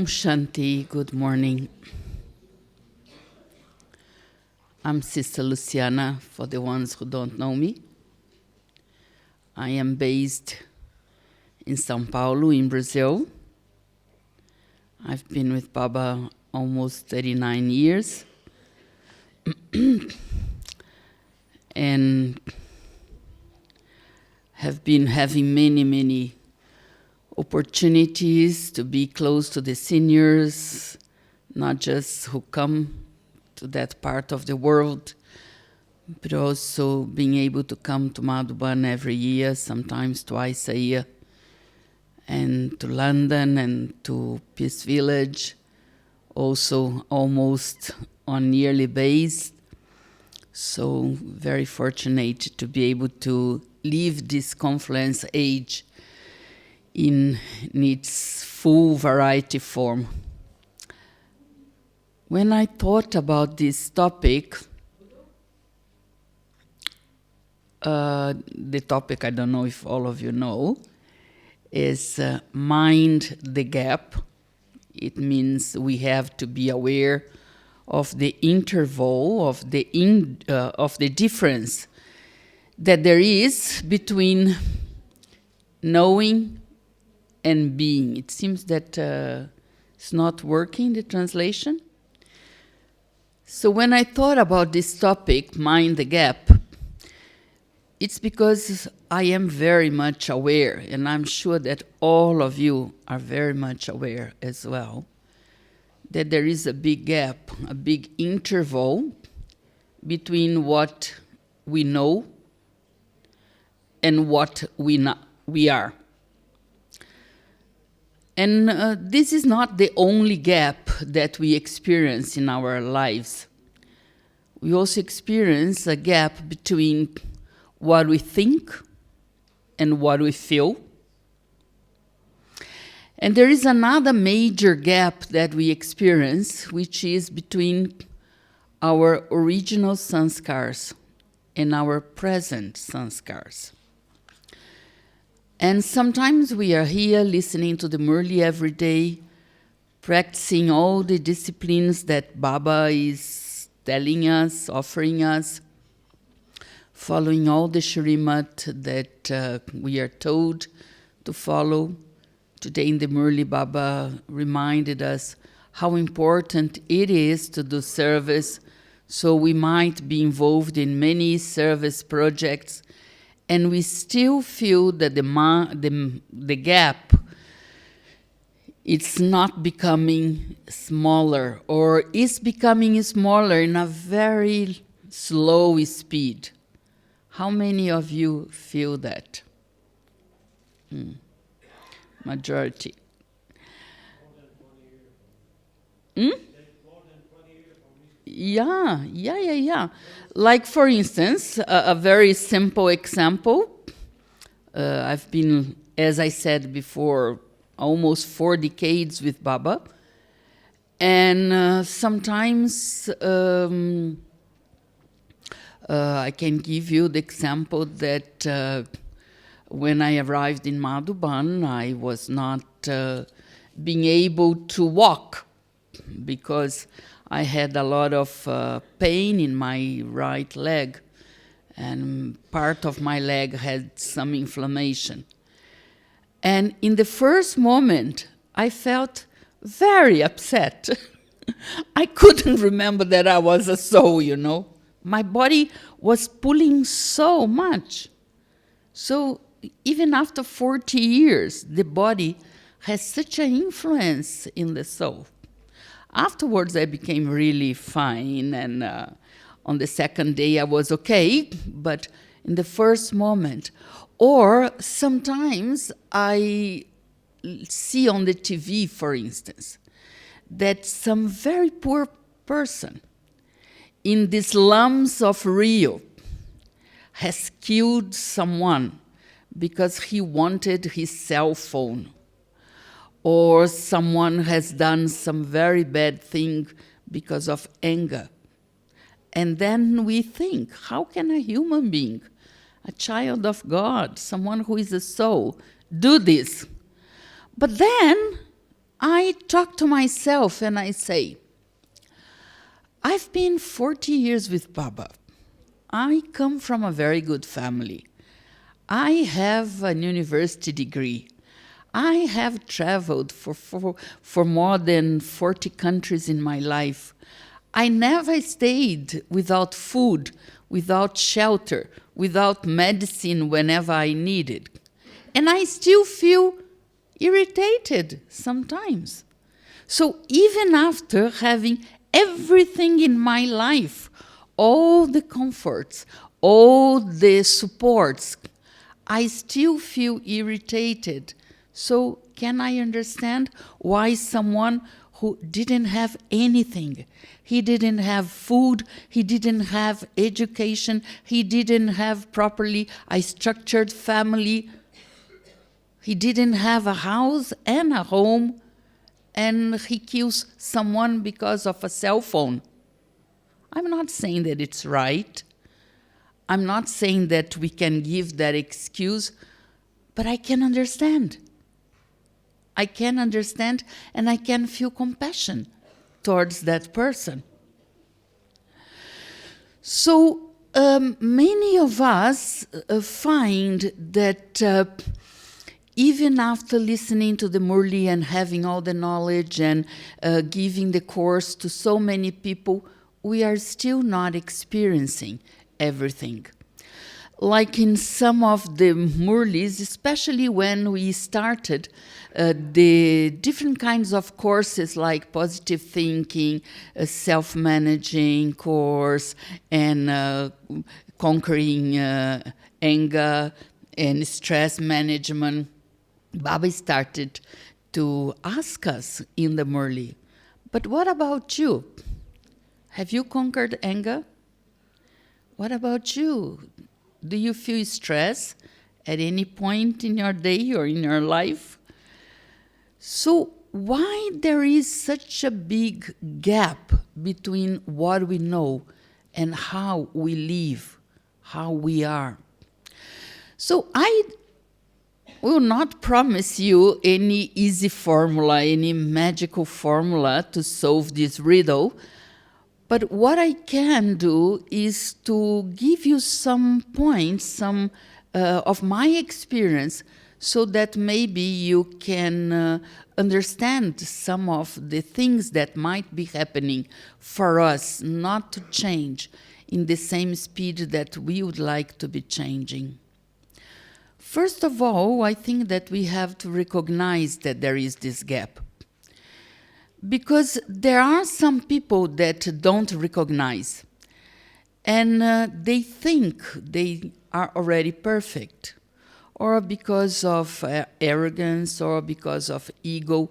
Shanti, good morning. I'm Sister Luciana, for the ones who don't know me. I am based in São Paulo, in Brazil. I've been with Baba almost 39 years. And have been having many opportunities to be close to the seniors, not just who come to that part of the world, but also being able to come to Madhuban every year, sometimes twice a year, and to London and to Peace Village, also almost on yearly basis. So very fortunate to be able to live this confluence age in its full variety form. When I thought about this topic, the topic, I don't know if all of you know, is mind the gap. It means we have to be aware of the interval, of the difference that there is between knowing and being. It seems that it's not working, the translation. So when I thought about this topic, mind the gap, it's because I am very much aware, and I'm sure that all of you are very much aware as well, that there is a big gap, a big interval between what we know and what we are. And this is not the only gap that we experience in our lives. We also experience a gap between what we think and what we feel. And there is another major gap that we experience, which is between our original sanskars and our present sanskars. And sometimes we are here listening to the Murli every day, practicing all the disciplines that Baba is telling us, offering us, following all the Shrimat that we are told to follow. Today in the Murli, Baba reminded us how important it is to do service, so we might be involved in many service projects, and we still feel that the gap, it's not becoming smaller, or is becoming smaller in a very slow speed. How many of you feel that? Majority. Yeah. Like, for instance, a very simple example. I've been, as I said before, almost 4 decades with Baba. And sometimes I can give you the example that when I arrived in Madhuban, I was not being able to walk because I had a lot of pain in my right leg, and part of my leg had some inflammation. And in the first moment, I felt very upset. I couldn't remember that I was a soul, you know. My body was pulling so much. So even after 40 years, the body has such an influence in the soul. Afterwards, I became really fine, and on the second day, I was okay, but in the first moment. Or sometimes I see on the TV, for instance, that some very poor person in the slums of Rio has killed someone because he wanted his cell phone, or someone has done some very bad thing because of anger. And then we think, how can a human being, a child of God, someone who is a soul, do this? But then I talk to myself and I say, I've been 40 years with Baba. I come from a very good family. I have an university degree. I have traveled for more than 40 countries in my life. I never stayed without food, without shelter, without medicine whenever I needed. And I still feel irritated sometimes. So even after having everything in my life, all the comforts, all the supports, I still feel irritated. So can I understand why someone who didn't have anything, he didn't have food, he didn't have education, he didn't have properly a structured family, he didn't have a house and a home, and he kills someone because of a cell phone? I'm not saying that it's right. I'm not saying that we can give that excuse, but I can understand. I can understand and I can feel compassion towards that person. So many of us find that even after listening to the Murli and having all the knowledge and giving the course to so many people, we are still not experiencing everything. Like in some of the Murlis, especially when we started the different kinds of courses like positive thinking, self-managing course, and conquering anger and stress management, Baba started to ask us in the Murli, but what about you? Have you conquered anger? What about you? Do you feel stress at any point in your day or in your life? So why there is such a big gap between what we know and how we live, how we are? So I will not promise you any easy formula, any magical formula to solve this riddle. But what I can do is to give you some points, some of my experience, so that maybe you can understand some of the things that might be happening for us not to change in the same speed that we would like to be changing. First of all, I think that we have to recognize that there is this gap. Because there are some people that don't recognize, and they think they are already perfect, or because of arrogance, or because of ego,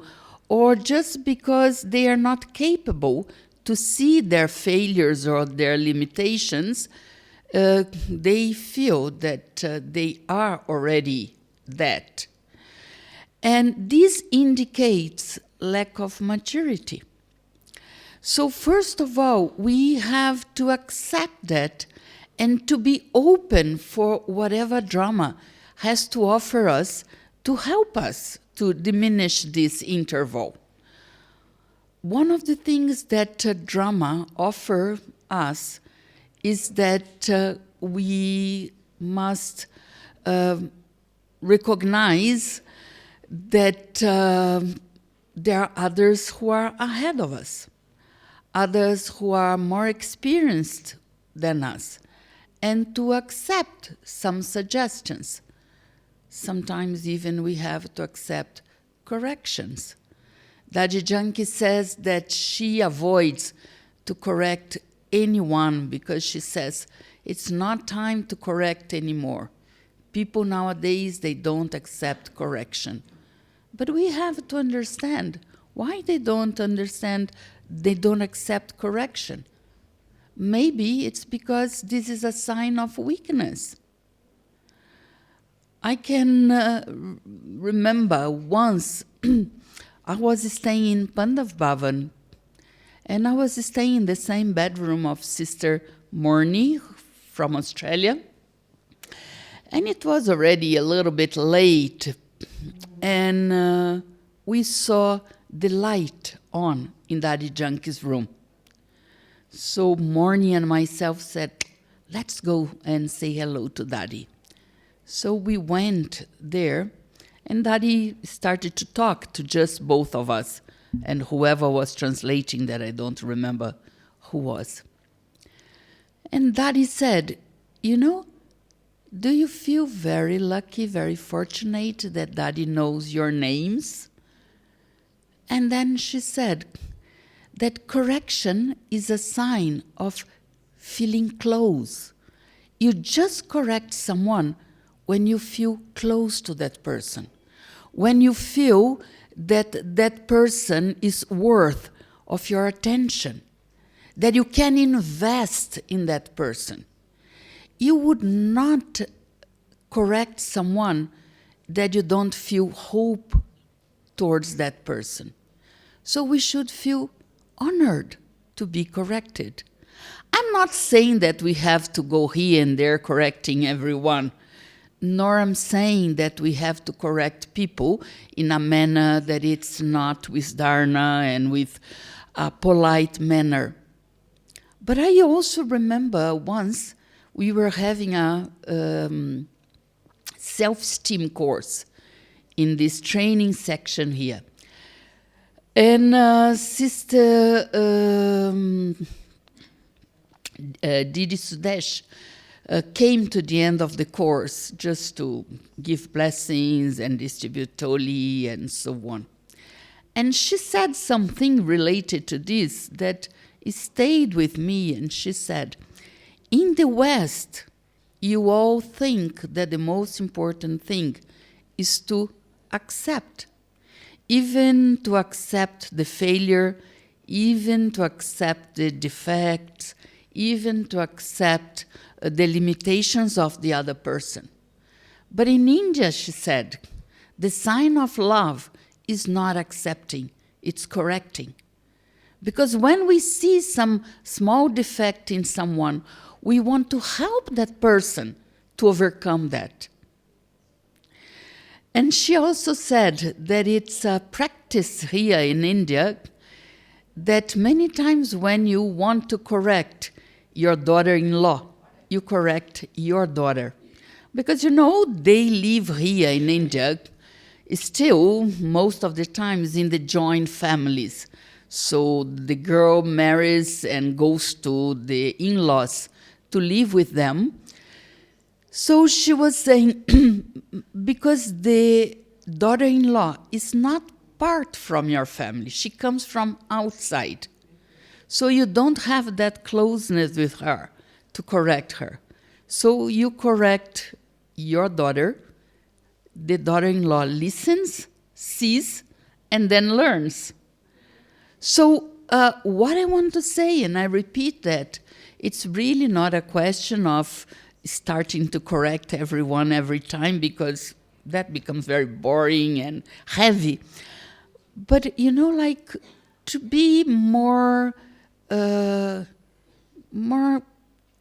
or just because they are not capable to see their failures or their limitations. They feel that they are already that. And this indicates lack of maturity. So first of all, we have to accept that and to be open for whatever drama has to offer us to help us to diminish this interval. One of the things that drama offers us is that we must recognize that there are others who are ahead of us, others who are more experienced than us, and to accept some suggestions. Sometimes even we have to accept corrections. Daji Janki says that she avoids to correct anyone because she says it's not time to correct anymore. People nowadays, they don't accept correction. But we have to understand why they don't understand, they don't accept correction. Maybe it's because this is a sign of weakness. I can remember once I was staying in Pandav Bhavan, and I was staying in the same bedroom of Sister Morni from Australia. And it was already a little bit late, and we saw the light on in Daddy Junkie's room. So Morning and myself said, let's go and say hello to Daddy. So we went there, and Daddy started to talk to just both of us, and whoever was translating that, I don't remember who was. And Daddy said, you know, do you feel very lucky, very fortunate that Daddy knows your names? And then she said that correction is a sign of feeling close. You just correct someone when you feel close to that person, when you feel that that person is worth of your attention, that you can invest in that person. You would not correct someone that you don't feel hope towards that person. So we should feel honored to be corrected. I'm not saying that we have to go here and there correcting everyone, nor I'm saying that we have to correct people in a manner that it's not with dharna and with a polite manner. But I also remember once we were having a self-esteem course in this training section here. And Sister Didi Sudesh came to the end of the course just to give blessings and distribute toli and so on. And she said something related to this that stayed with me, and she said, in the West, you all think that the most important thing is to accept, even to accept the failure, even to accept the defects, even to accept the limitations of the other person. But in India, she said, the sign of love is not accepting, it's correcting. Because when we see some small defect in someone, we want to help that person to overcome that. And she also said that it's a practice here in India that many times when you want to correct your daughter-in-law, you correct your daughter. Because, you know, they live here in India still, most of the times, in the joint families. So the girl marries and goes to the in-laws to live with them. So she was saying, because the daughter-in-law is not part from your family, she comes from outside. So you don't have that closeness with her to correct her. So you correct your daughter, the daughter-in-law listens, sees, and then learns. So what I want to say, and I repeat that, it's really not a question of starting to correct everyone every time, because that becomes very boring and heavy. But, you know, like to be more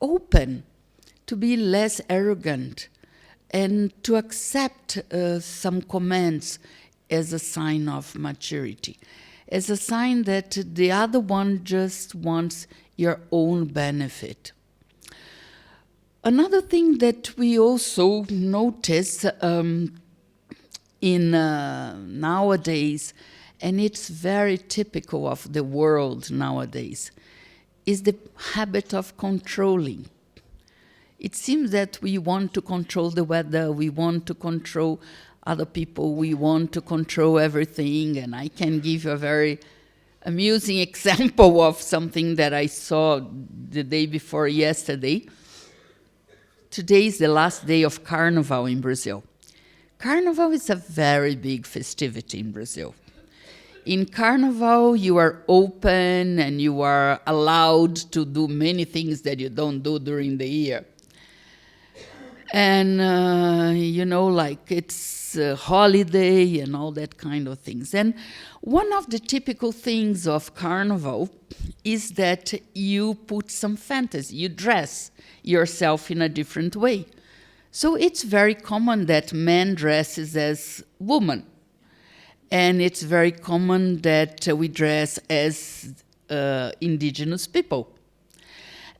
open, to be less arrogant, and to accept some comments as a sign of maturity, as a sign that the other one just wants your own benefit. Another thing that we also notice in nowadays, and it's very typical of the world nowadays, is the habit of controlling. It seems that we want to control the weather, we want to control other people, we want to control everything. And I can give you a very amusing example of something that I saw the day before yesterday. Today is the last day of Carnival in Brazil. Carnival is a very big festivity in Brazil. In Carnival, you are open and you are allowed to do many things that you don't do during the year. And, you know, like it's a holiday and all that kind of things. And one of the typical things of Carnival is that you put some fantasy, you dress yourself in a different way. So it's very common that men dresses as women. And it's very common that we dress as indigenous people.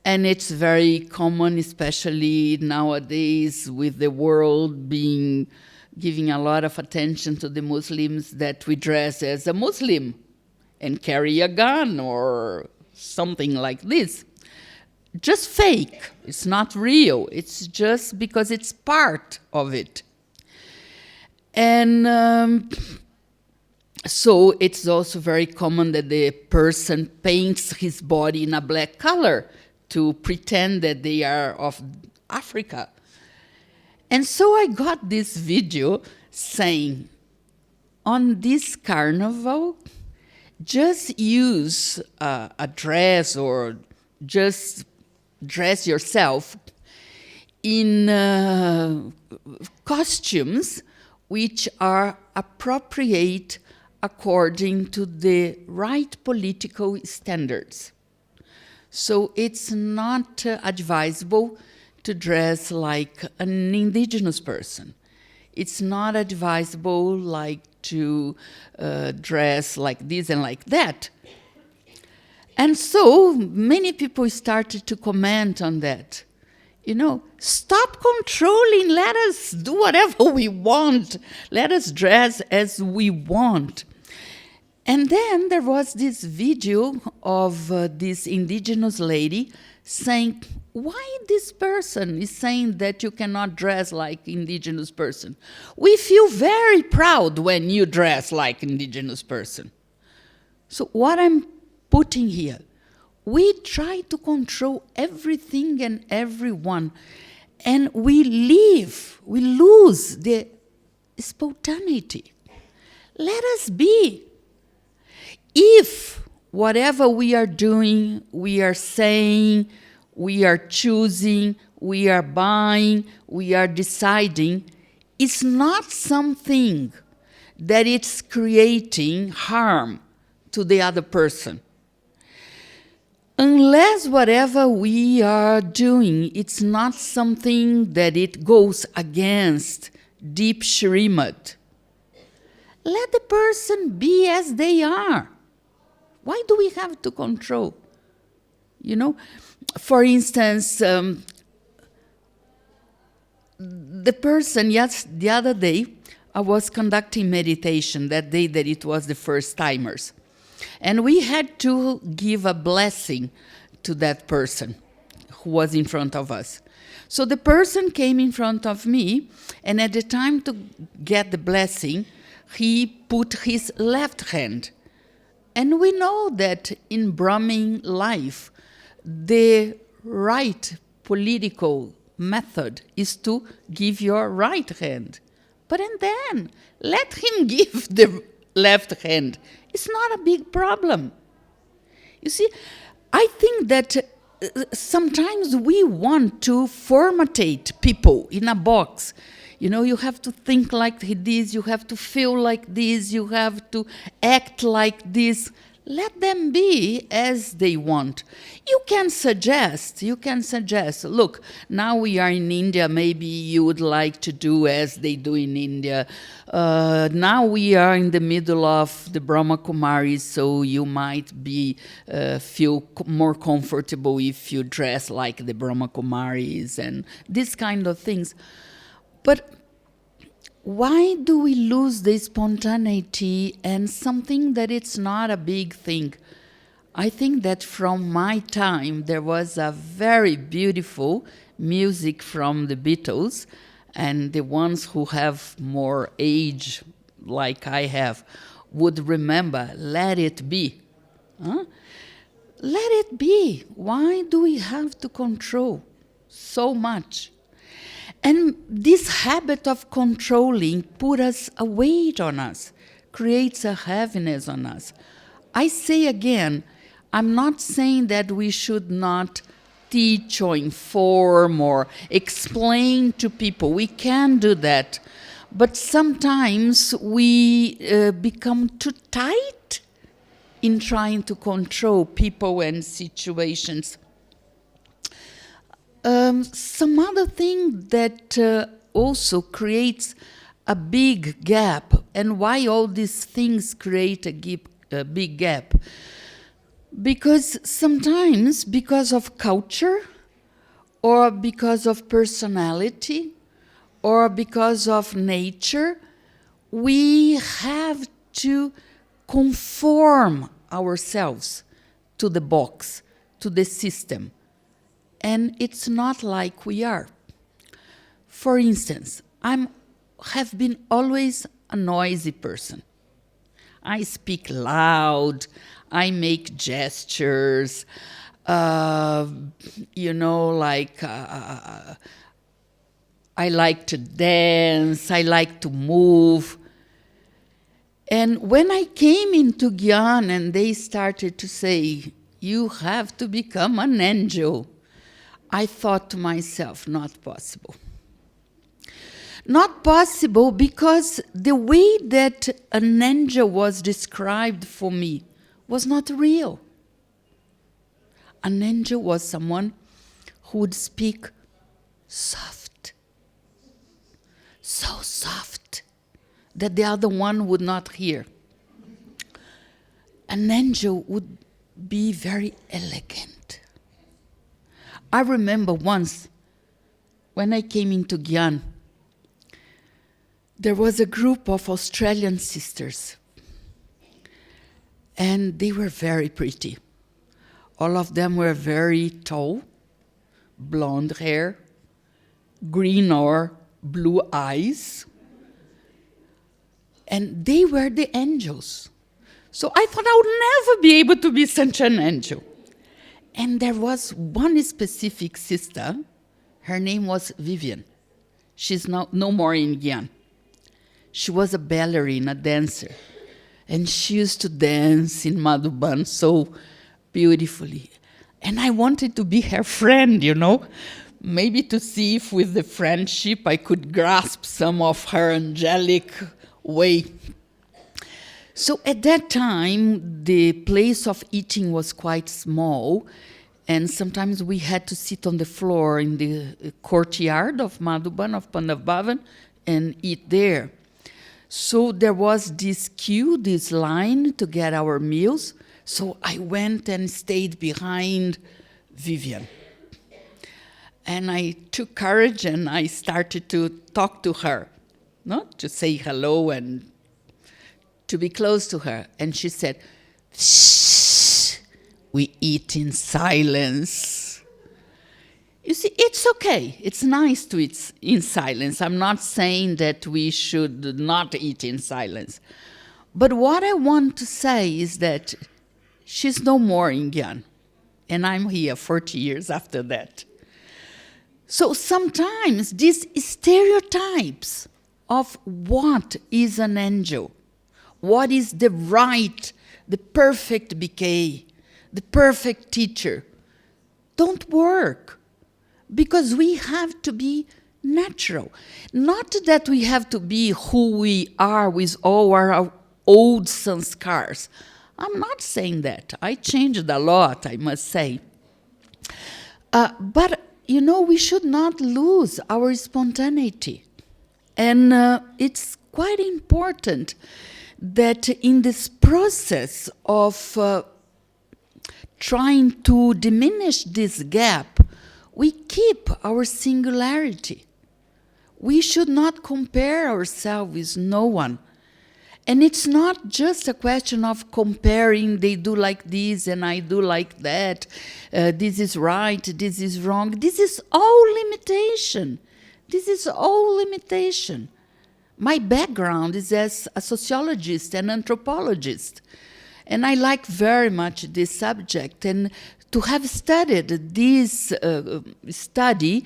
And it's very common, especially nowadays with the world giving a lot of attention to the Muslims, that we dress as a Muslim and carry a gun or something like this. Just fake. It's not real. It's just because it's part of it. And so it's also very common that the person paints his body in a black color to pretend that they are of Africa. And so I got this video saying, on this carnival, just use a dress or just dress yourself in costumes which are appropriate according to the right political standards. So it's not advisable to dress like an indigenous person. It's not advisable like to dress like this and like that. And so many people started to comment on that. You know, stop controlling, let us do whatever we want. Let us dress as we want. And then there was this video of this indigenous lady saying, why this person is saying that you cannot dress like indigenous person? We feel very proud when you dress like indigenous person. So what I'm putting here, we try to control everything and everyone, and we lose the spontaneity. Let us be. If whatever we are doing, we are saying, we are choosing, we are buying, we are deciding, it's not something that it's creating harm to the other person. Unless whatever we are doing, it's not something that it goes against deep Shrimad. Let the person be as they are. Why do we have to control? You know, for instance, the person, yes, the other day, I was conducting meditation that day that it was the first timers. And we had to give a blessing to that person who was in front of us. So the person came in front of me, and at the time to get the blessing, he put his left hand. And we know that in Brahmin life, the right political method is to give your right hand. But and then let him give the left hand. It's not a big problem. You see, I think that sometimes we want to formatate people in a box. You know, you have to think like this, you have to feel like this, you have to act like this. Let them be as they want. You can suggest, look, now we are in India, maybe you would like to do as they do in India. Now we are in the middle of the Brahma Kumaris, so you might feel more comfortable if you dress like the Brahma Kumaris and these kind of things. But why do we lose the spontaneity and something that it's not a big thing? I think that from my time, there was a very beautiful music from the Beatles, and the ones who have more age, like I have, would remember, let it be. Huh? Let it be. Why do we have to control so much? And this habit of controlling puts a weight on us, creates a heaviness on us. I say again, I'm not saying that we should not teach or inform or explain to people. We can do that. But sometimes we become too tight in trying to control people and situations. Some other thing that also creates a big gap, And why all these things create a big gap? Because sometimes, because of culture, or because of personality, or because of nature, we have to conform ourselves to the box, to the system. And it's not like we are. For instance, I have been always a noisy person. I speak loud, I make gestures, I like to dance, I like to move. And when I came into Gyan and they started to say, you have to become an angel, I thought to myself, not possible. Not possible because the way that an angel was described for me was not real. An angel was someone who would speak soft, so soft that the other one would not hear. An angel would be very elegant. I remember once when I came into Gyan, there was a group of Australian sisters, and they were very pretty. All of them were very tall, blonde hair, green or blue eyes, and they were the angels. So I thought I would never be able to be such an angel. And there was one specific sister, her name was Vivian. She's no more in Gyan. She was a ballerina, dancer, and she used to dance in Madhuban so beautifully. And I wanted to be her friend, maybe to see if with the friendship I could grasp some of her angelic way. So at that time, the place of eating was quite small, and sometimes we had to sit on the floor in the courtyard of Madhuban, of Pandav Bhavan, and eat there. So there was this queue, this line to get our meals. So I went and stayed behind Vivian. And I took courage and I started to talk to her, to say hello and to be close to her. And she said, shh, we eat in silence. You see, it's okay. It's nice to eat in silence. I'm not saying that we should not eat in silence. But what I want to say is that she's no more in Gyan, and I'm here 40 years after that. So sometimes these stereotypes of what is an angel, what is the perfect BK, the perfect teacher, don't work. Because we have to be natural. Not that we have to be who we are with all our old sanskars. I'm not saying that. I changed a lot, I must say. But, we should not lose our spontaneity. And it's quite important that in this process of trying to diminish this gap, we keep our singularity. We should not compare ourselves with no one. And it's not just a question of comparing, they do like this and I do like that. This is right, this is wrong. This is all limitation. This is all limitation. My background is as a sociologist and anthropologist. And I like very much this subject. And to have studied this study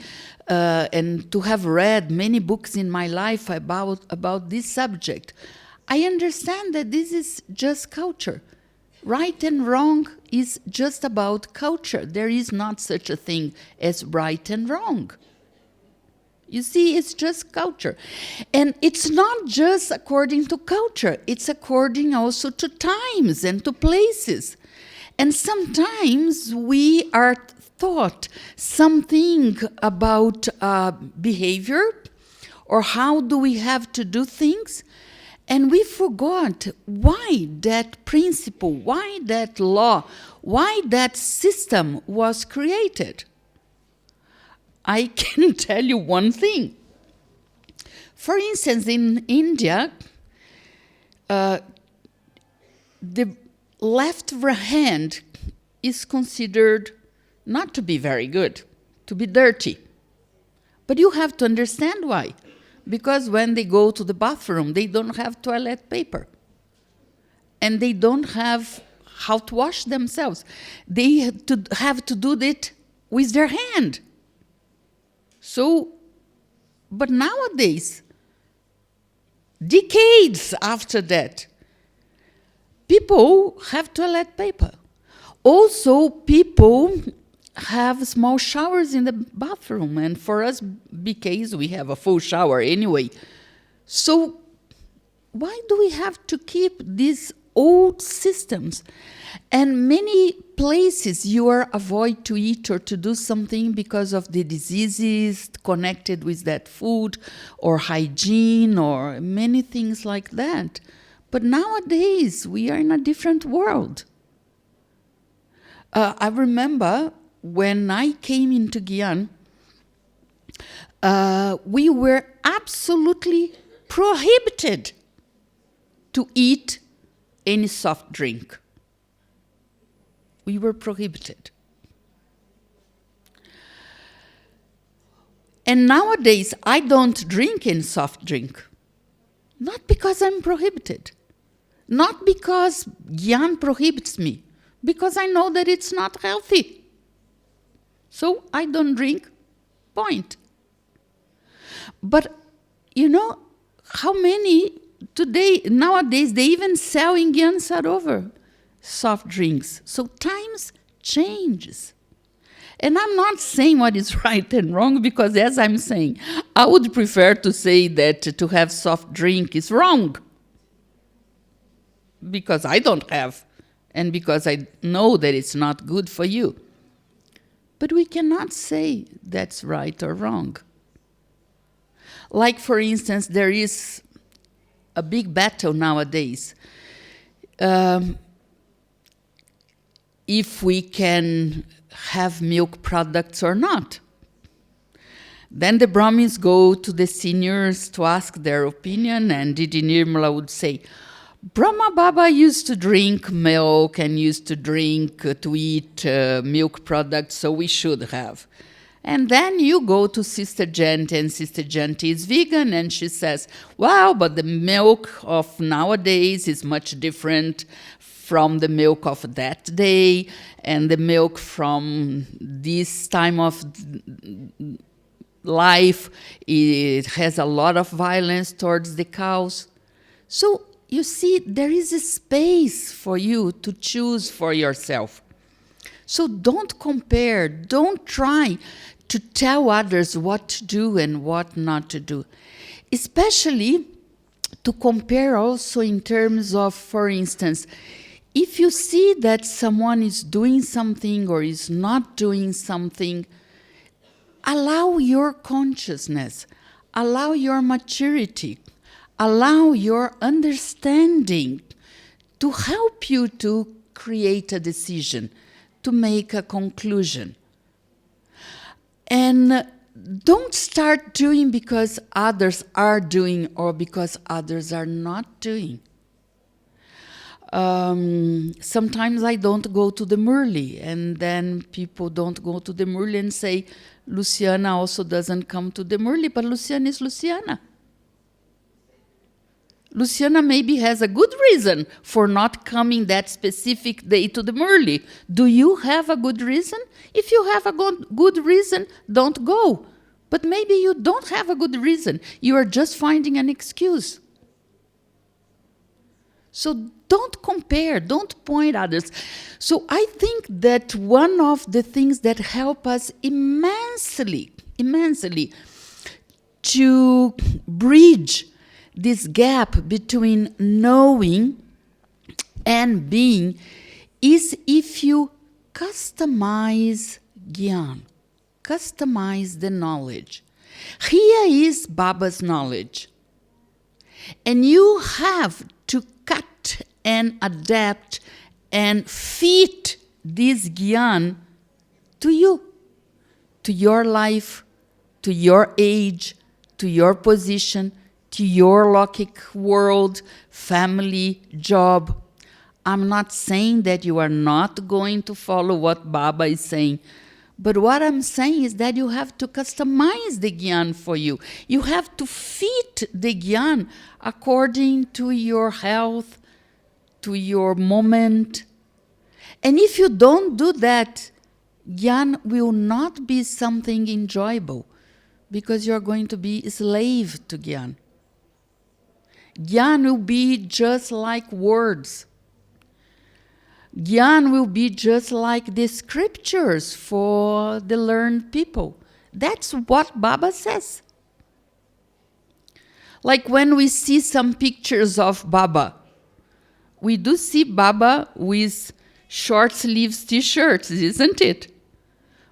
and to have read many books in my life about this subject, I understand that this is just culture. Right and wrong is just about culture. There is not such a thing as right and wrong. You see, it's just culture. And it's not just according to culture. It's according also to times and to places. And sometimes we are taught something about behavior or how do we have to do things. And we forgot why that principle, why that law, why that system was created. I can tell you one thing. For instance, in India, the left hand is considered not to be very good, to be dirty. But you have to understand why. Because when they go to the bathroom, they don't have toilet paper. And they don't have how to wash themselves. They have to do it with their hand. So, but nowadays, decades after that, people have toilet paper. Also, people have small showers in the bathroom. And for us BKs, we have a full shower anyway. So why do we have to keep these old systems? And many places you are avoid to eat or to do something because of the diseases connected with that food or hygiene or many things like that. But nowadays, we are in a different world. I remember when I came into Gyan, we were absolutely prohibited to eat any soft drink. We were prohibited. And nowadays, I don't drink any soft drink. Not because I'm prohibited. Not because Gyan prohibits me. Because I know that it's not healthy. So I don't drink, point. But, you know, how many today, nowadays, they even sell in Gyan Sarovar soft drinks. So times changes. And I'm not saying what is right and wrong, because as I'm saying, I would prefer to say that to have soft drink is wrong. Because I don't have, and because I know that it's not good for you. But we cannot say that's right or wrong. Like, for instance, there is a big battle nowadays. If we can have milk products or not. Then the Brahmins go to the seniors to ask their opinion, and Didi Nirmala would say, Brahma Baba used to drink milk and used to eat milk products, so we should have. And then you go to Sister Janti, and Sister Janti is vegan, and she says, wow, but the milk of nowadays is much different from the milk of that day, and the milk from this time of life, it has a lot of violence towards the cows. So, you see, there is a space for you to choose for yourself. So don't compare, don't try to tell others what to do and what not to do. Especially to compare also in terms of, for instance, if you see that someone is doing something or is not doing something, allow your consciousness, allow your maturity, allow your understanding to help you to create a decision, to make a conclusion. And don't start doing because others are doing or because others are not doing. Sometimes I don't go to the Murli, and then people don't go to the Murli and say, Luciana also doesn't come to the Murli, but Luciana is Luciana. Luciana maybe has a good reason for not coming that specific day to the Murli. Do you have a good reason? If you have a good reason, don't go. But maybe you don't have a good reason. You are just finding an excuse. So don't compare, don't point others. So I think that one of the things that help us immensely to bridge this gap between knowing and being is if you customize Gyan, customize the knowledge. Here is Baba's knowledge. And you have to cut and adapt and fit this Gyan to you, to your life, to your age, to your position, to your Lokik world, family, job. I'm not saying that you are not going to follow what Baba is saying, but what I'm saying is that you have to customize the Gyan for you. You have to fit the Gyan according to your health, to your moment. And if you don't do that, Gyan will not be something enjoyable, because you're going to be a slave to Gyan. Gyan will be just like words. Gyan will be just like the scriptures for the learned people. That's what Baba says. Like when we see some pictures of Baba, we do see Baba with short sleeves t-shirts, isn't it?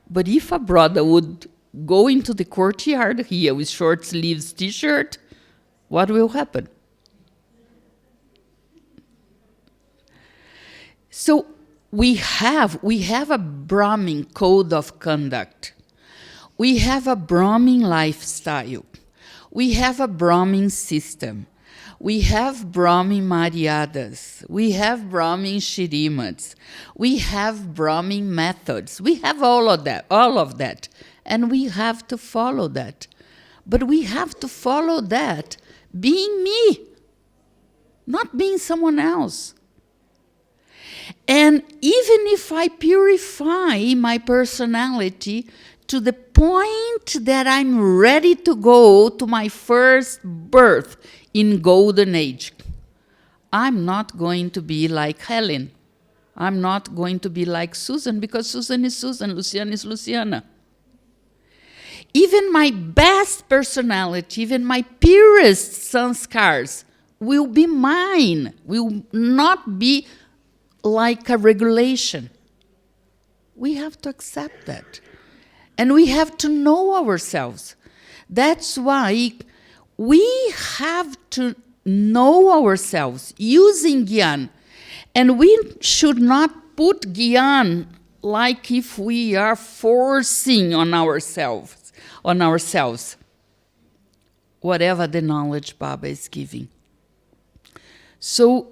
But if a brother would go into the courtyard here with short sleeves t-shirt, what will happen? So we have a Brahmin code of conduct. We have a Brahmin lifestyle. We have a Brahmin system. We have Brahmin Maryadas. We have Brahmin Shrimats. We have Brahmin methods. We have all of that. And we have to follow that. But we have to follow that being me, not being someone else. And even if I purify my personality to the point that I'm ready to go to my first birth in Golden Age, I'm not going to be like Helen. I'm not going to be like Susan, because Susan is Susan, Luciana is Luciana. Even my best personality, even my purest sanskars will be mine, will not be like a regulation. We have to accept that. And we have to know ourselves. That's why we have to know ourselves using Gyan. And we should not put Gyan like if we are forcing on ourselves, whatever the knowledge Baba is giving. So,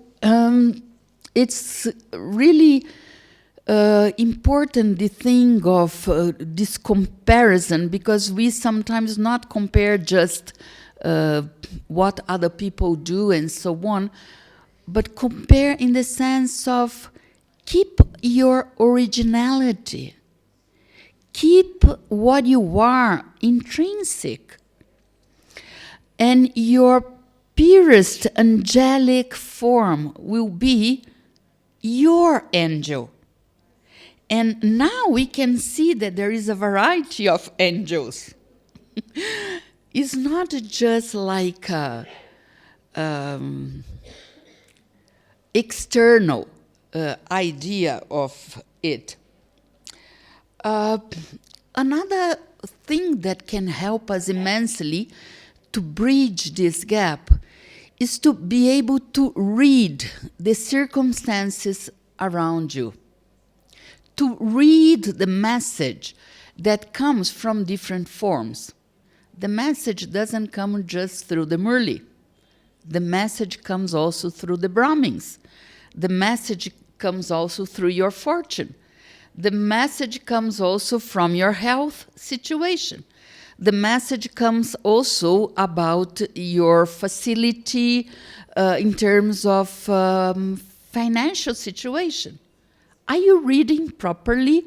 it's really important, the thing of this comparison, because we sometimes not compare just what other people do and so on, but compare in the sense of keep your originality. Keep what you are, intrinsic. And your purest angelic form will be your angel. And now we can see that there is a variety of angels. It's not just like a external idea of it. Another thing that can help us immensely to bridge this gap is to be able to read the circumstances around you, to read the message that comes from different forms. The message doesn't come just through the Murli. The message comes also through the Brahmins. The message comes also through your fortune. The message comes also from your health situation. The message comes also about your facility in terms of financial situation. Are you reading properly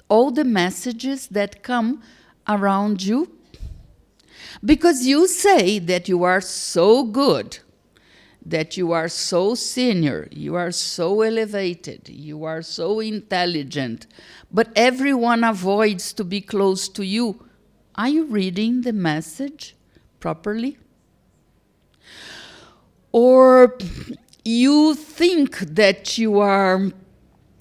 all the messages that come around you? Because you say that you are so good, that you are so senior, you are so elevated, you are so intelligent, but everyone avoids to be close to you. Are you reading the message properly? Or you think that you are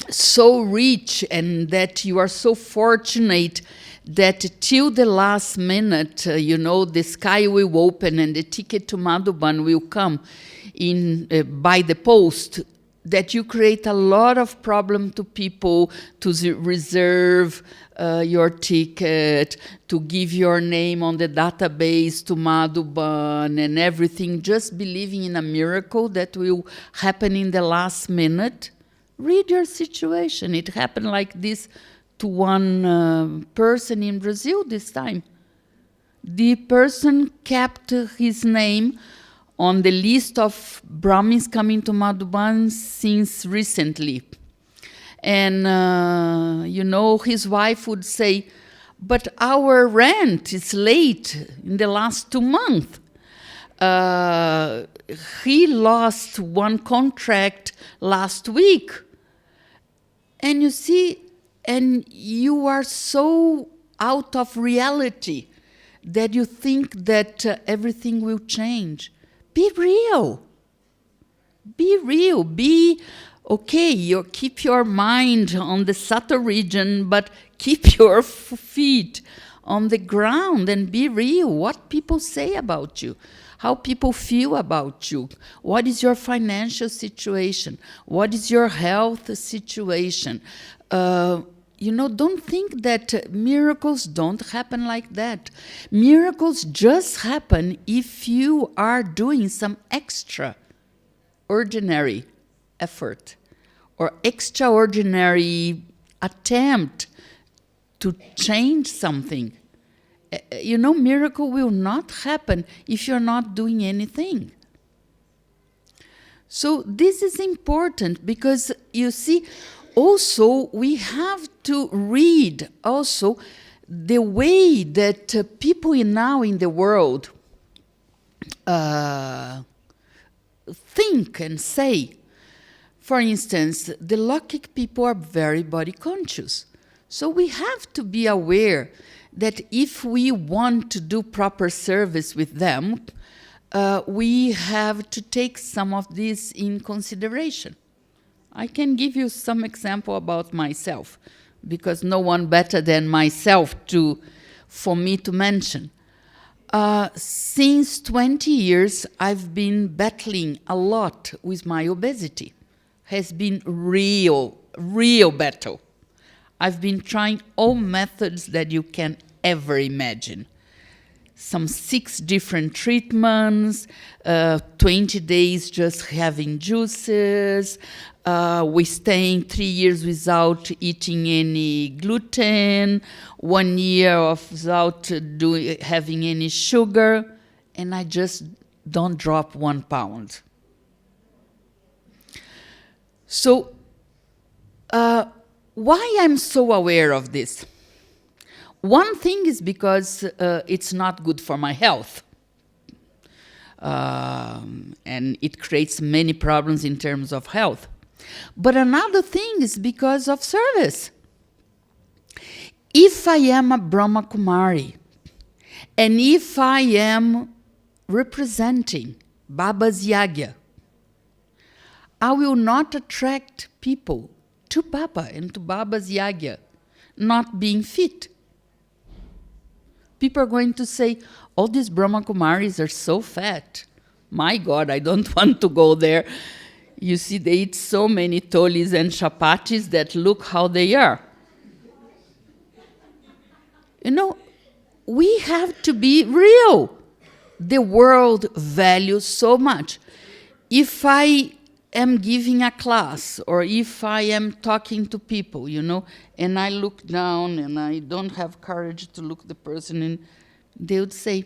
so rich and that you are so fortunate that till the last minute, the sky will open and the ticket to Madhuban will come in by the post, that you create a lot of problem to people to reserve your ticket, to give your name on the database to Madhuban and everything, just believing in a miracle that will happen in the last minute. Read your situation. It happened like this to one person in Brazil this time. The person kept his name on the list of Brahmins coming to Madhuban since recently. And, his wife would say, but our rent is late in the last 2 months. He lost one contract last week. And you see, and you are so out of reality that you think that everything will change. Be real. Be real. Be okay. Keep your mind on the subtle region, but keep your feet on the ground and be real. What people say about you, how people feel about you. What is your financial situation? What is your health situation? Don't think that miracles don't happen like that. Miracles just happen if you are doing some extraordinary effort or extraordinary attempt to change something. Miracle will not happen if you're not doing anything. So this is important because, you see, also, we have to read also the way that people now in the world think and say. For instance, the Lokik people are very body conscious. So we have to be aware that if we want to do proper service with them, we have to take some of this in consideration. I can give you some example about myself, because no one better than myself for me to mention. Since 20 years, I've been battling a lot with my obesity. Has been real battle. I've been trying all methods that you can ever imagine. Some 6 different treatments, 20 days just having juices. We staying 3 years without eating any gluten, 1 year without having any sugar, and I just don't drop 1 pound. So, why I'm so aware of this? One thing is because it's not good for my health. And it creates many problems in terms of health. But another thing is because of service. If I am a Brahma Kumari, and if I am representing Baba's Yagya, I will not attract people to Baba and to Baba's Yagya not being fit. People are going to say, all these Brahma Kumaris are so fat. My God, I don't want to go there. You see, they eat so many tolis and chapatis that look how they are. We have to be real. The world values so much. If I am giving a class or if I am talking to people, and I look down and I don't have courage to look the person in, they would say,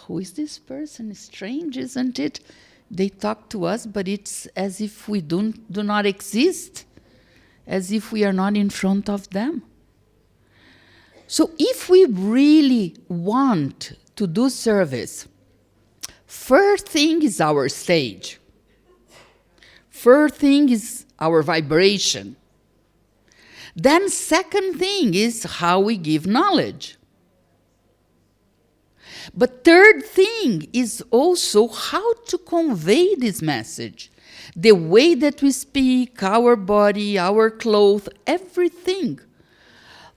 who is this person? It's strange, isn't it? They talk to us, but it's as if we do not exist, as if we are not in front of them. So if we really want to do service, first thing is our stage. First thing is our vibration. Then second thing is how we give knowledge. But third thing is also how to convey this message. The way that we speak, our body, our clothes, everything.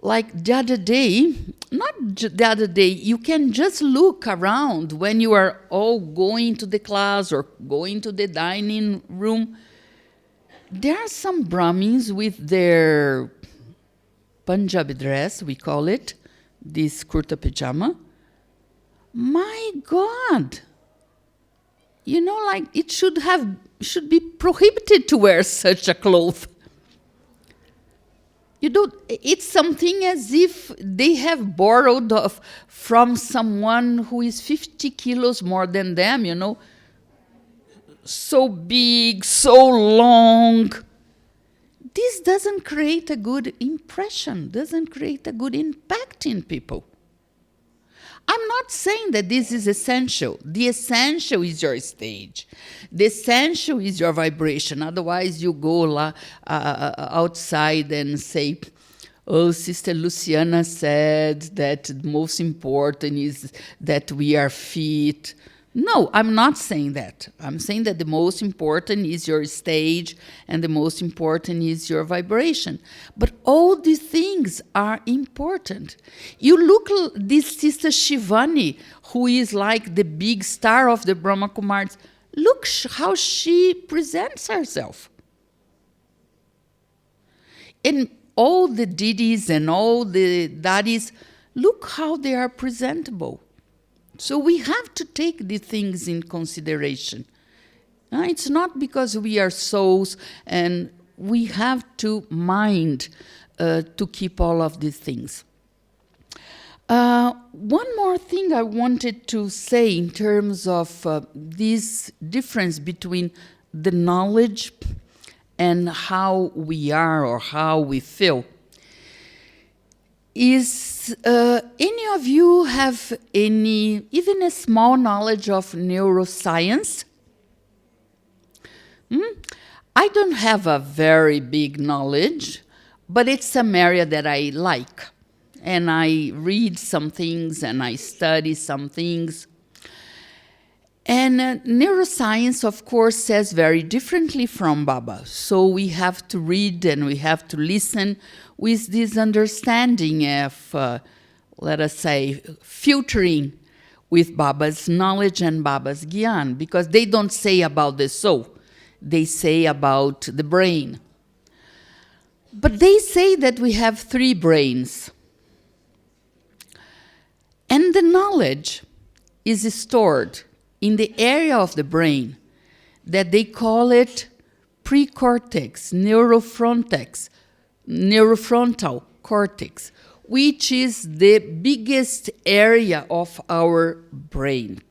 Like the other day, the other day, you can just look around when you are all going to the class or going to the dining room. There are some Brahmins with their Punjabi dress, we call it, this kurta pajama. My God! You know, like it should be prohibited to wear such a cloth. You know, it's something as if they have borrowed from someone who is 50 kilos more than them, you know. So big, so long. This doesn't create a good impression, doesn't create a good impact in people. I'm not saying that this is essential. The essential is your stage. The essential is your vibration. Otherwise, you go outside and say, oh, Sister Luciana said that the most important is that we are fit. No, I'm not saying that. I'm saying that the most important is your stage and the most important is your vibration. But all these things are important. You look at this Sister Shivani, who is like the big star of the Brahma Kumaris. Look how she presents herself. And all the didis and all the dadis, look how they are presentable. So we have to take these things in consideration. It's not because we are souls, and we have to mind to keep all of these things. One more thing I wanted to say in terms of this difference between the knowledge and how we are or how we feel. Is any of you have even a small knowledge of neuroscience? I don't have a very big knowledge, but it's some area that I like. And I read some things and I study some things. And neuroscience, of course, says very differently from Baba. So we have to read and we have to listen with this understanding of, let us say, filtering with Baba's knowledge and Baba's Gyan, because they don't say about the soul, they say about the brain. But they say that we have 3 brains. And the knowledge is stored in the area of the brain that they call it precortex, neurofrontal cortex, which is the biggest area of our brain,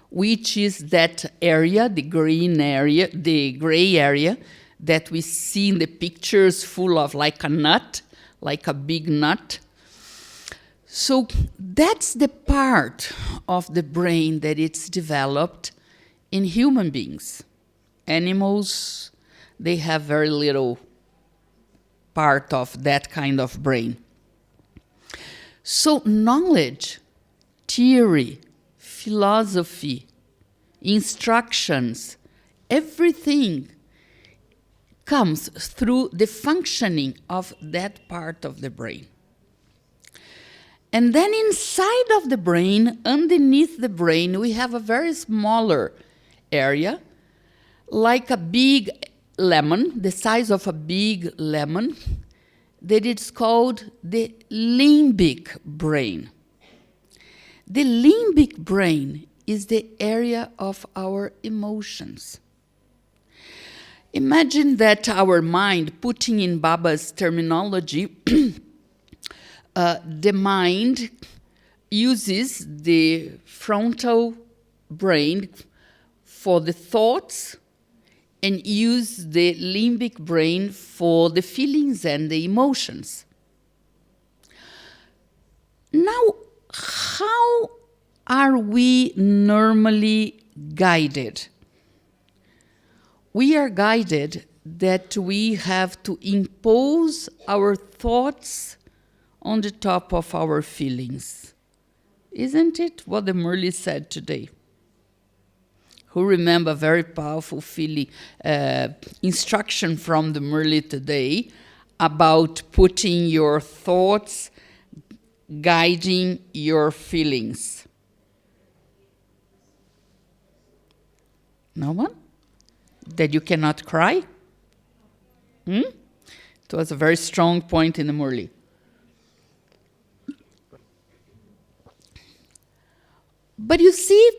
which is that area, the green area, the gray area that we see in the pictures full of like a nut, like a big nut. So that's the part of the brain that it's developed in human beings. Animals, they have very little part of that kind of brain. So knowledge, theory, philosophy, instructions, everything comes through the functioning of that part of the brain. And then inside of the brain, underneath the brain, we have a very smaller area, like a big lemon, the size of a big lemon, that it's called the limbic brain. The limbic brain is the area of our emotions. Imagine that our mind, putting in Baba's terminology, the mind uses the frontal brain for the thoughts and use the limbic brain for the feelings and the emotions. Now, how are we normally guided? We are guided that we have to impose our thoughts on the top of our feelings. Isn't it what the Murli said today? Who remember a very powerful feeling, instruction from the Murli today? about putting your thoughts guiding your feelings? No one? That you cannot cry? It was a very strong point in the Murli. But you see,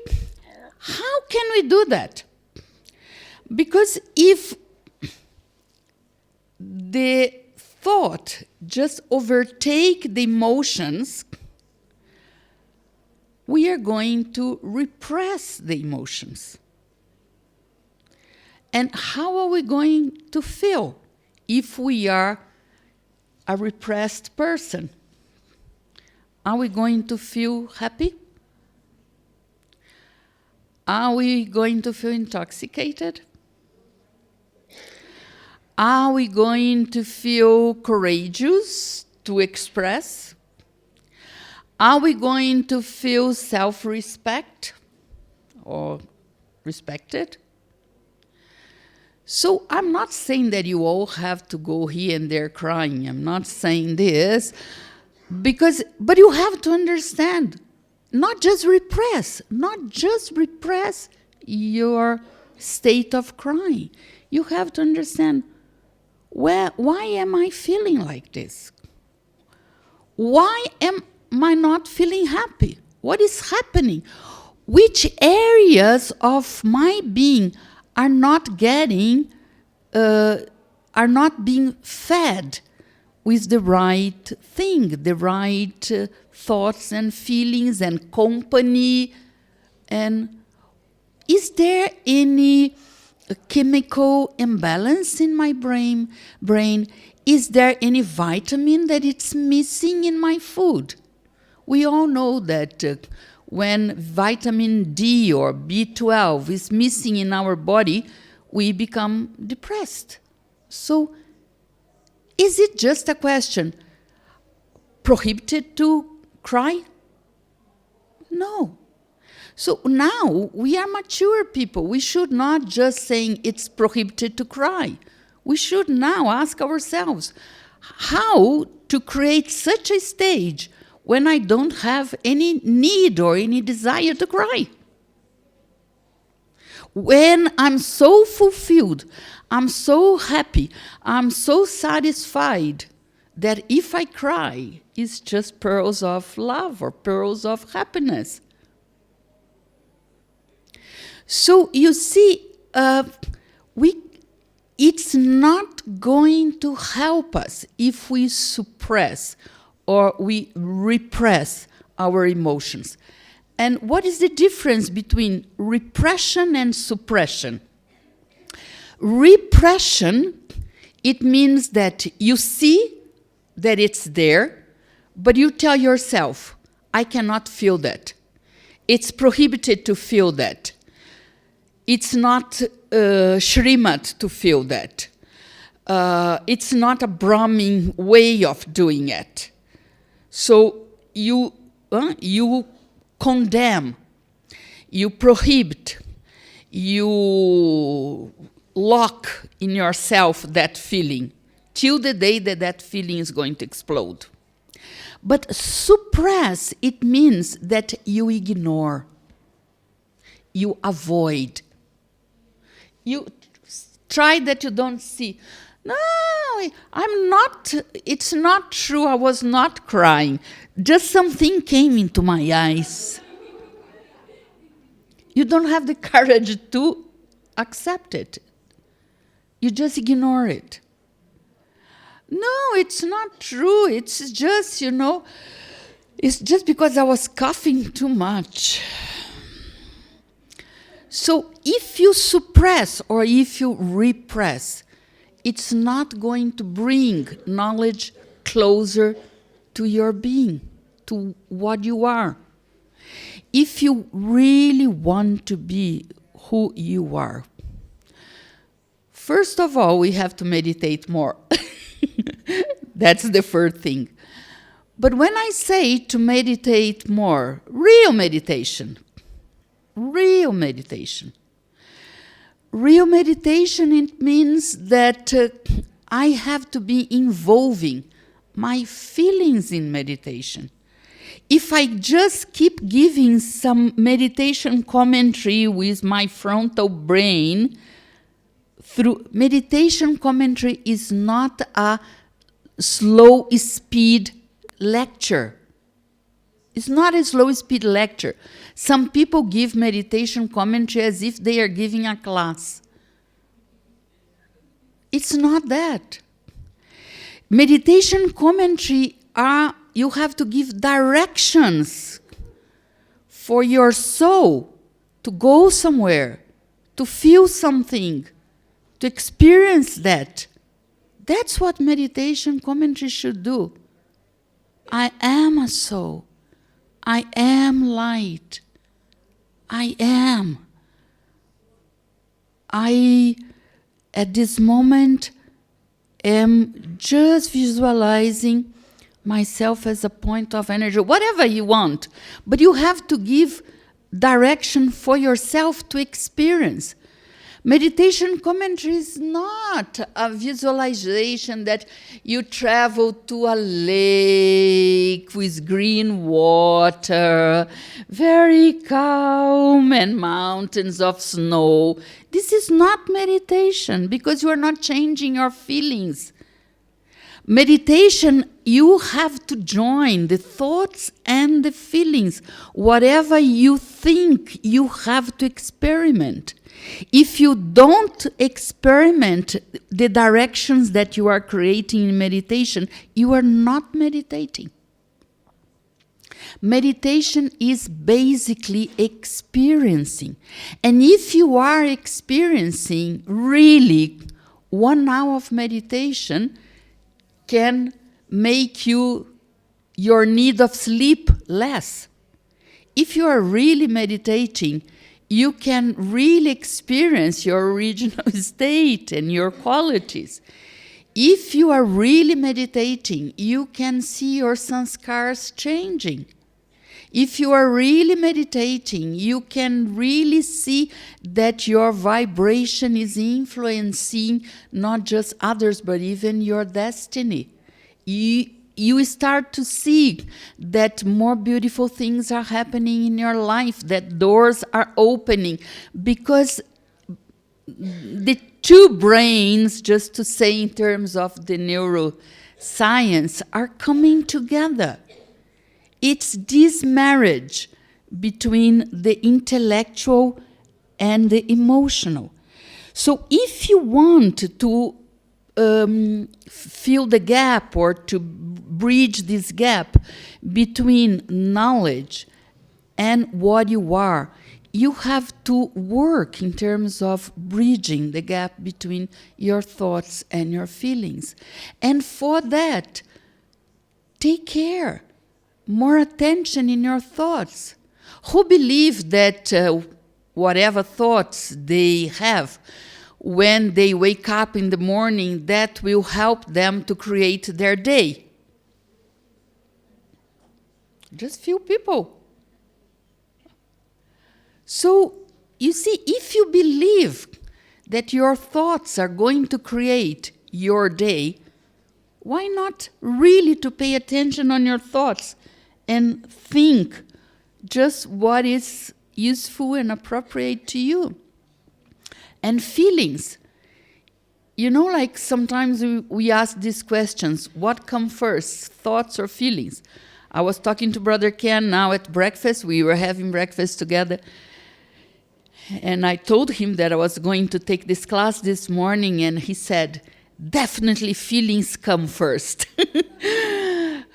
how can we do that? Because if the thought just overtake the emotions, we are going to repress the emotions. And how are we going to feel if we are a repressed person? Are we going to feel happy? Are we going to feel intoxicated? Are we going to feel courageous to express? Are we going to feel self-respect or respected? So I'm not saying that you all have to go here and there crying. I'm not saying this, but you have to understand, not just repress your state of crying. You have to understand, why am I feeling like this? Why am I not feeling happy? What is happening? Which areas of my being are not being fed with the right thing, the right thoughts and feelings and company? And is there any chemical imbalance in my brain? Is there any vitamin that it's missing in my food? We all know that when vitamin D or B12 is missing in our body, we become depressed. So, is it just a question prohibited to cry? No. So now we are mature people. We should not just saying it's prohibited to cry. We should now ask ourselves how to create such a stage when I don't have any need or any desire to cry. When I'm so fulfilled, I'm so happy, I'm so satisfied that if I cry, it's just pearls of love or pearls of happiness. So you see, it's not going to help us if we suppress or we repress our emotions. And what is the difference between repression and suppression? Repression, it means that you see that it's there, but you tell yourself, I cannot feel that. It's prohibited to feel that. It's not Shrimad to feel that. It's not a Brahmin way of doing it. So you condemn, you prohibit, you lock in yourself that feeling till the day that that feeling is going to explode. But suppress, it means that you ignore, you avoid. You try that you don't see. No, I'm not, it's not true, I was not crying. Just something came into my eyes. You don't have the courage to accept it. You just ignore it. No, it's not true. It's just, it's just because I was coughing too much. So if you suppress or if you repress, it's not going to bring knowledge closer to your being, to what you are. If you really want to be who you are, first of all, we have to meditate more. That's the first thing. But when I say to meditate more, real meditation, it means that I have to be involving my feelings in meditation. If I just keep giving some meditation commentary with my frontal brain, through meditation commentary is not a slow speed lecture. It's not a slow speed lecture. Some people give meditation commentary as if they are giving a class. It's not that. Meditation commentary you have to give directions for your soul to go somewhere, to feel something, to experience that. That's what meditation commentary should do. I am a soul. I am light. I am. I, at this moment, am just visualizing myself as a point of energy, whatever you want. But you have to give direction for yourself to experience. Meditation commentary is not a visualization that you travel to a lake with green water, very calm, and mountains of snow. This is not meditation because you are not changing your feelings. Meditation, you have to join the thoughts and the feelings. Whatever you think, you have to experiment. If you don't experiment the directions that you are creating in meditation, you are not meditating. Meditation is basically experiencing. And if you are experiencing, really, 1 hour of meditation can make your need of sleep less. If you are really meditating, you can really experience your original state and your qualities. If you are really meditating, you can see your sanskars changing. If you are really meditating, you can really see that your vibration is influencing not just others, but even your destiny. You start to see that more beautiful things are happening in your life, that doors are opening, because the two brains, just to say in terms of the neuroscience, are coming together. It's this marriage between the intellectual and the emotional. So if you want to fill the gap or to bridge this gap between knowledge and what you are, you have to work in terms of bridging the gap between your thoughts and your feelings. And for that, take care. More attention in your thoughts. Who believe that whatever thoughts they have, when they wake up in the morning, that will help them to create their day? Just few people. So, you see, if you believe that your thoughts are going to create your day, why not really to pay attention on your thoughts and think just what is useful and appropriate to you? And feelings. You know, like sometimes we ask these questions, what comes first, thoughts or feelings? I was talking to Brother Ken now at breakfast. We were having breakfast together. And I told him that I was going to take this class this morning, and he said, definitely feelings come first.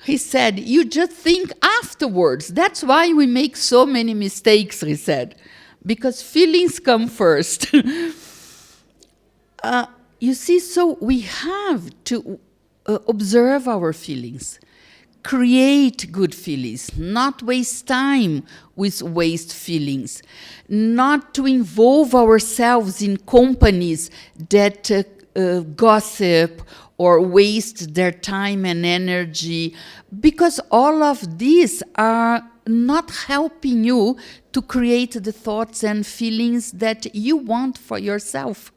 He said, you just think afterwards. That's why we make so many mistakes, he said, because feelings come first. You see, so we have to observe our feelings, create good feelings, not waste time with waste feelings, not to involve ourselves in companies that gossip or waste their time and energy, because all of these are not helping you to create the thoughts and feelings that you want for yourself.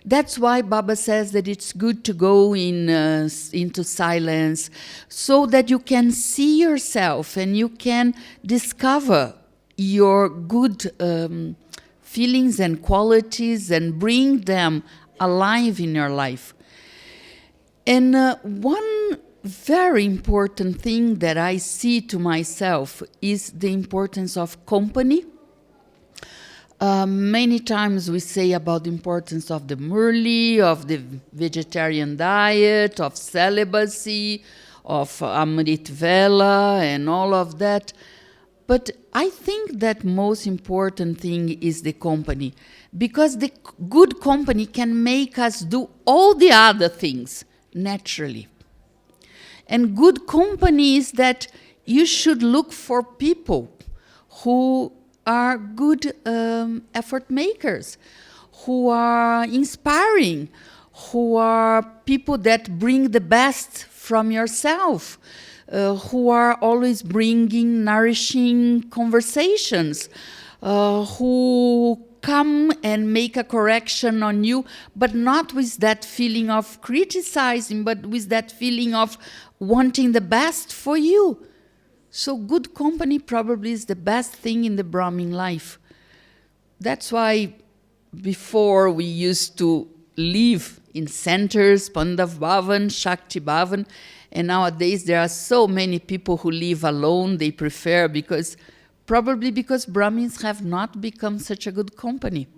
That's why Baba says that it's good to go into silence so that you can see yourself and you can discover your good feelings and qualities and bring them alive in your life. And one very important thing that I see to myself is the importance of company. Many times we say about the importance of the murli, of the vegetarian diet, of celibacy, of Amrit Vela and all of that. But I think that most important thing is the company, because the good company can make us do all the other things naturally. And good company is that you should look for people who are good effort makers, who are inspiring, who are people that bring the best from yourself, who are always bringing nourishing conversations, who come and make a correction on you, but not with that feeling of criticizing, but with that feeling of wanting the best for you. So good company probably is the best thing in the Brahmin life. That's why before we used to live in centers, Pandav Bhavan, Shakti Bhavan, and nowadays there are so many people who live alone. They prefer probably because Brahmins have not become such a good company.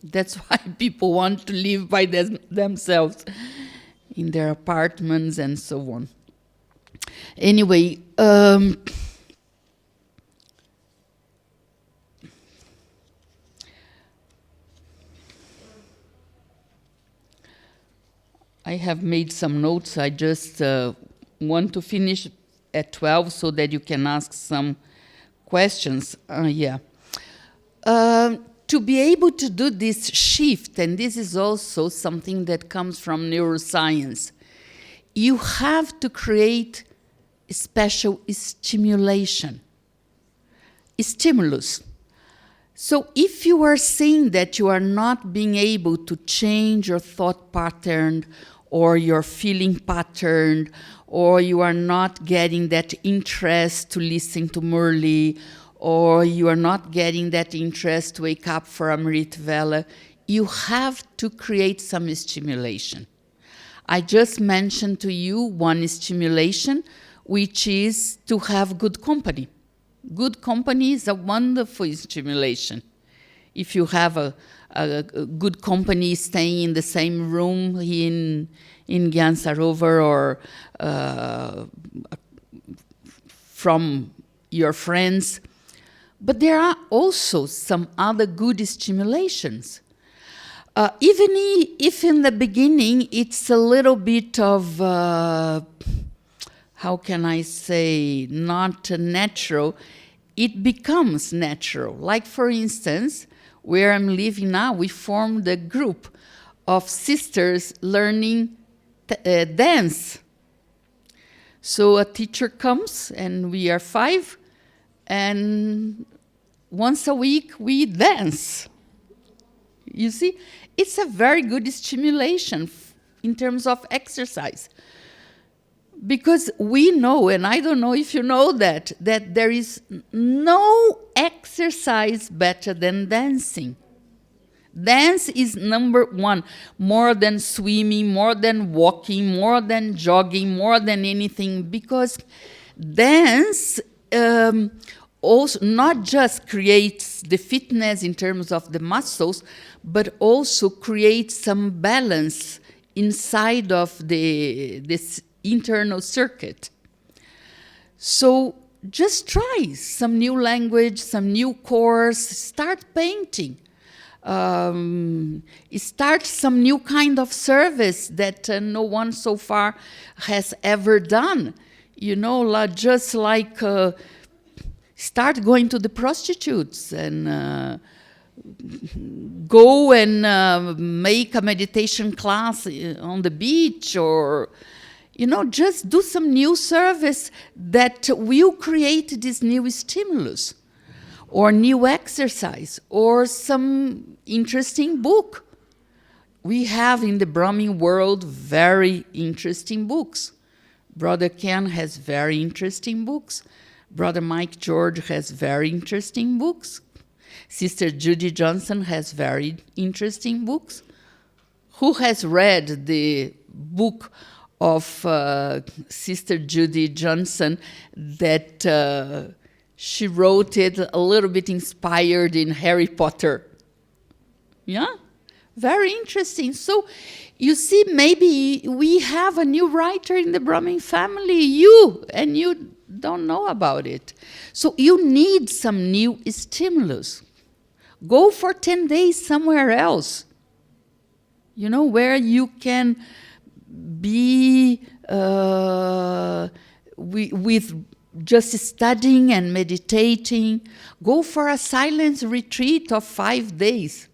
That's why people want to live by themselves in their apartments and so on. Anyway, I have made some notes. I just want to finish at 12 so that you can ask some questions. To be able to do this shift, and this is also something that comes from neuroscience, you have to create special stimulus. So if you are saying that you are not being able to change your thought pattern or your feeling pattern, or you are not getting that interest to listen to Murli, or you are not getting that interest to wake up for Amrit Vela, you have to create some stimulation. I just mentioned to you one stimulation, which is to have good company. Good company is a wonderful stimulation. If you have a good company staying in the same room in Gyan Sarovar or from your friends. But there are also some other good stimulations. Even if in the beginning it's a little bit of, how can I say, not natural, it becomes natural. Like for instance, where I'm living now, we formed a group of sisters learning dance. So a teacher comes and we are 5, and once a week we dance. You see, it's a very good stimulation in terms of exercise. Because we know, and I don't know if you know that there is no exercise better than dancing. Dance is number 1, more than swimming, more than walking, more than jogging, more than anything, because dance also not just creates the fitness in terms of the muscles, but also creates some balance inside of this internal circuit. So just try some new language, some new course, start painting. Start some new kind of service that no one so far has ever done. You know, just like start going to the prostitutes and go and make a meditation class on the beach, or, you know, just do some new service that will create this new stimulus, or new exercise, or some interesting book. we have in the Brahmin world very interesting books. Brother Ken has very interesting books. Brother Mike George has very interesting books. Sister Judy Johnson has very interesting books. Who has read the book of Sister Judy Johnson that she wrote it a little bit inspired in Harry Potter? Yeah? Very interesting. So you see, maybe we have a new writer in the Brahmin family, and you don't know about it. So you need some new stimulus. Go for 10 days somewhere else, where you can be with just studying and meditating. Go for a silence retreat of 5 days.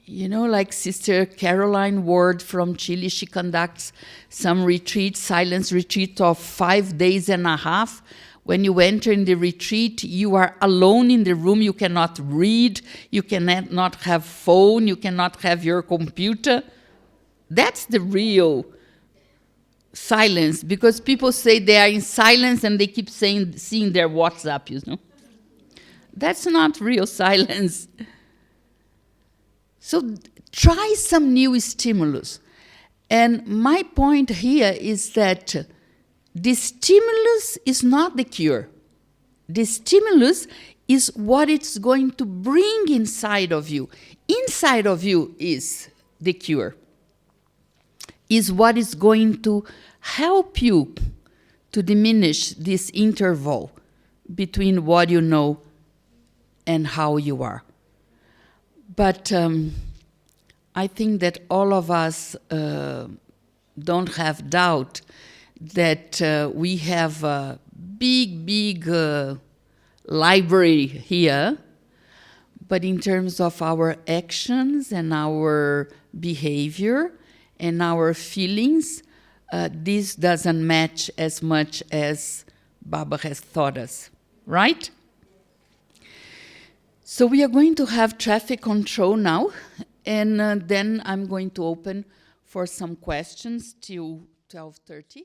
Like Sister Caroline Ward from Chile, she conducts some retreat, silence retreat of 5 days and a half. When you enter in the retreat, you are alone in the room. You cannot read. You cannot have phone. You cannot have your computer. That's the real silence, because people say they are in silence and they keep seeing their WhatsApp, That's not real silence. So try some new stimulus. And my point here is that the stimulus is not the cure. The stimulus is what it's going to bring inside of you. Inside of you is the cure. Is what is going to help you to diminish this interval between what you know and how you are. But I think that all of us don't have doubt that we have a big library here, but in terms of our actions and our behavior and our feelings, this doesn't match as much as Baba has taught us, right? So we are going to have traffic control now, and then I'm going to open for some questions till 12:30.